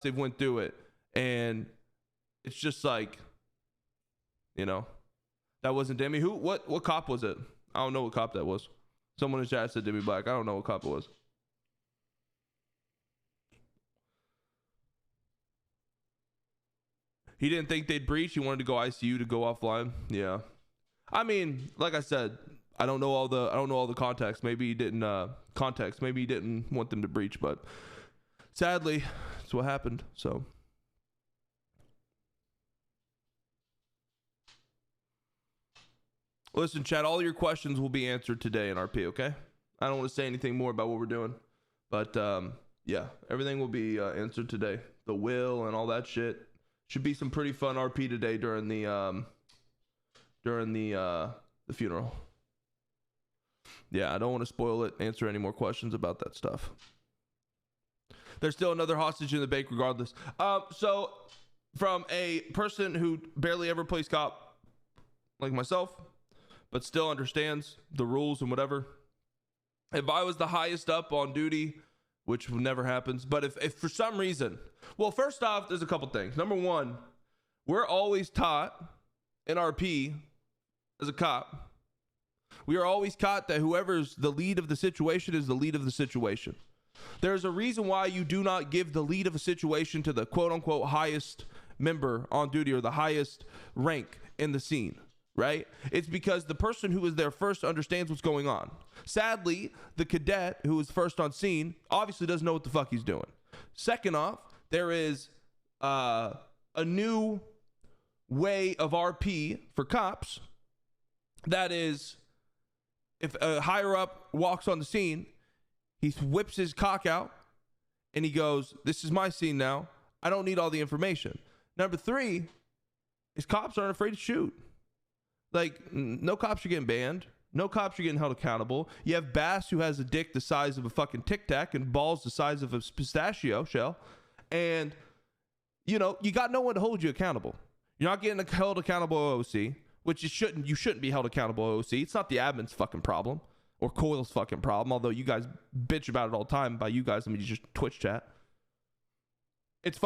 they've went through it, and it's just like, you know, that wasn't Demi. What cop was it? I don't know what cop that was. Someone in the chat said Demi Black. I don't know what cop it was. He didn't think they'd breach. He wanted to go ICU to go offline. Yeah, I mean, like I said, I don't know all the context. Maybe he didn't Maybe he didn't want them to breach, but sadly, that's what happened. So. Listen, chat, all your questions will be answered today in RP, okay? I don't want to say anything more about what we're doing, but yeah, everything will be answered today. The will and all that shit. Should be some pretty fun RP today during the funeral. Yeah, I don't want to spoil it, answer any more questions about that stuff. There's still another hostage in the bank regardless. So from a person who barely ever plays cop like myself, but still understands the rules and whatever. If I was the highest up on duty, which never happens, but if for some reason, well, first off, there's a couple things. Number one, we're always taught in RP as a cop, we are always taught that whoever's the lead of the situation is the lead of the situation. There's a reason why you do not give the lead of a situation to the quote unquote highest member on duty or the highest rank in the scene. Right? It's because the person who is there first understands what's going on. Sadly, the cadet who is first on scene obviously doesn't know what the fuck he's doing. Second off, there is a new way of RP for cops. That is, if a higher up walks on the scene, he whips his cock out and he goes, "This is my scene now. I don't need all the information." Number three is cops aren't afraid to shoot. Like, no cops are getting banned. No cops are getting held accountable. You have Bass, who has a dick the size of a fucking Tic Tac and balls the size of a pistachio shell. And, you know, you got no one to hold you accountable. You're not getting held accountable OOC, which you shouldn't be held accountable OOC. It's not the admin's fucking problem or Coil's fucking problem, although you guys bitch about it all the time. By you guys, I mean just Twitch chat. It's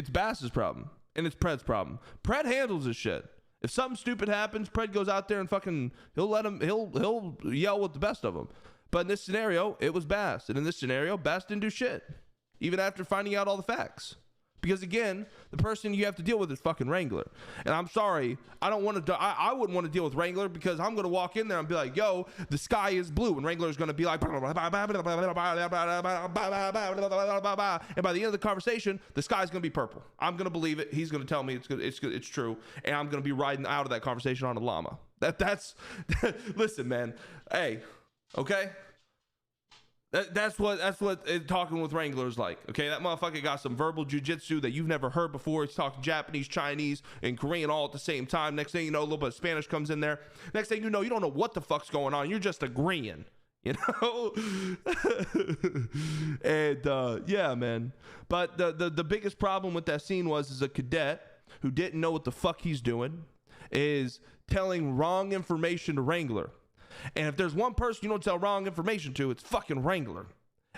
Bass's problem, and it's Pred's problem. Pred handles this shit. If something stupid happens, Pred goes out there and fucking he'll yell with the best of them. But in this scenario, it was Bass, and in this scenario, Bass didn't do shit, even after finding out all the facts. Because again, the person you have to deal with is fucking Wrangler. And I'm sorry, I wouldn't want to deal with Wrangler because I'm going to walk in there and be like, yo, the sky is blue. And Wrangler's going to be like, and by the end of the conversation, the sky's going to be purple. I'm going to believe it. He's going to tell me it's true. And I'm going to be riding out of that conversation on a llama. That's listen, man. Hey, okay? That's what talking with Wrangler is like. Okay, that motherfucker got some verbal jujitsu that you've never heard before. He's talking Japanese, Chinese, and Korean all at the same time. Next thing you know, a little bit of Spanish comes in there. Next thing you know don't know what the fuck's going on. You're just agreeing, you know. And yeah, man. But the biggest problem with that scene is a cadet who didn't know what the fuck he's doing is telling wrong information to Wrangler. And if there's one person you don't tell wrong information to, it's fucking Wrangler.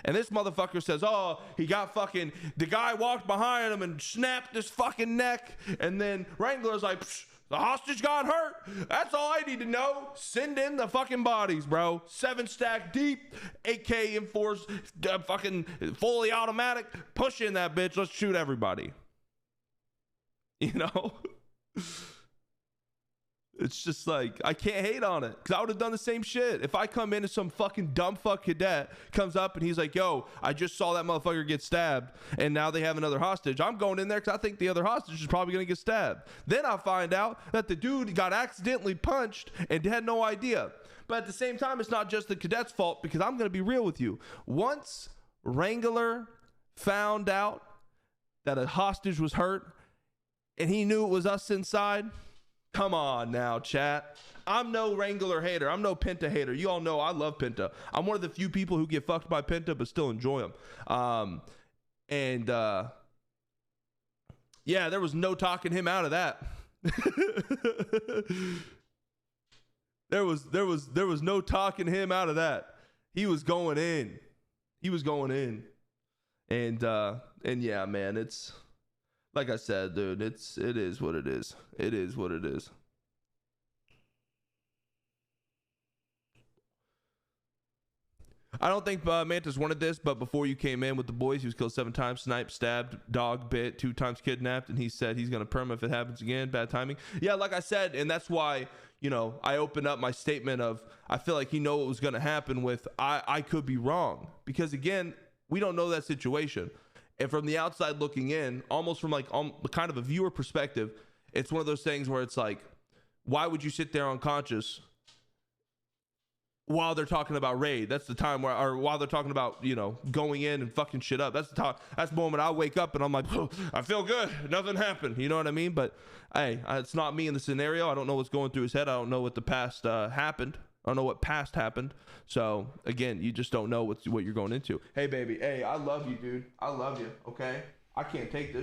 And this motherfucker says, oh, he got fucking, the guy walked behind him and snapped his fucking neck. And then Wrangler's like, the hostage got hurt. That's all I need to know. Send in the fucking bodies, bro. 7 stack deep, AK enforced, fucking fully automatic. Push in that bitch. Let's shoot everybody. You know? It's just like, I can't hate on it because I would have done the same shit. If I come in and some fucking dumb fuck cadet comes up and he's like, yo, I just saw that motherfucker get stabbed and now they have another hostage. I'm going in there because I think the other hostage is probably going to get stabbed. Then I find out that the dude got accidentally punched and had no idea. But at the same time, it's not just the cadet's fault because I'm going to be real with you. Once Wrangler found out that a hostage was hurt and he knew it was us inside, come on now, chat. I'm no Wrangler hater. I'm no Penta hater. You all know I love Penta. I'm one of the few people who get fucked by Penta but still enjoy them. Yeah, there was no talking him out of that. There was no talking him out of that. He was going in. And yeah, man, it's Like I said, dude, it is what it is. It is what it is. I don't think Mantis wanted this, but before you came in with the boys, he was killed 7 times, sniped, stabbed, dog bit, 2 times kidnapped, and he said he's gonna perm if it happens again. Bad timing. Yeah, like I said, and that's why, you know, I opened up my statement of I feel like he know what was gonna happen with I could be wrong, because again, we don't know that situation, and from the outside looking in, almost from like kind of a viewer perspective, it's one of those things where it's like, why would you sit there unconscious while they're talking about raid? That's the time where, or while they're talking about, you know, going in and fucking shit up, that's the time, that's the moment I wake up and I'm like, oh, I feel good, nothing happened, you know what I mean? But hey, it's not me in the scenario. I don't know what's going through his head. I don't know what the past happened. I don't know what past happened. So again, you just don't know what you're going into. Hey baby, hey, I love you, dude. I love you. Okay, I can't take this.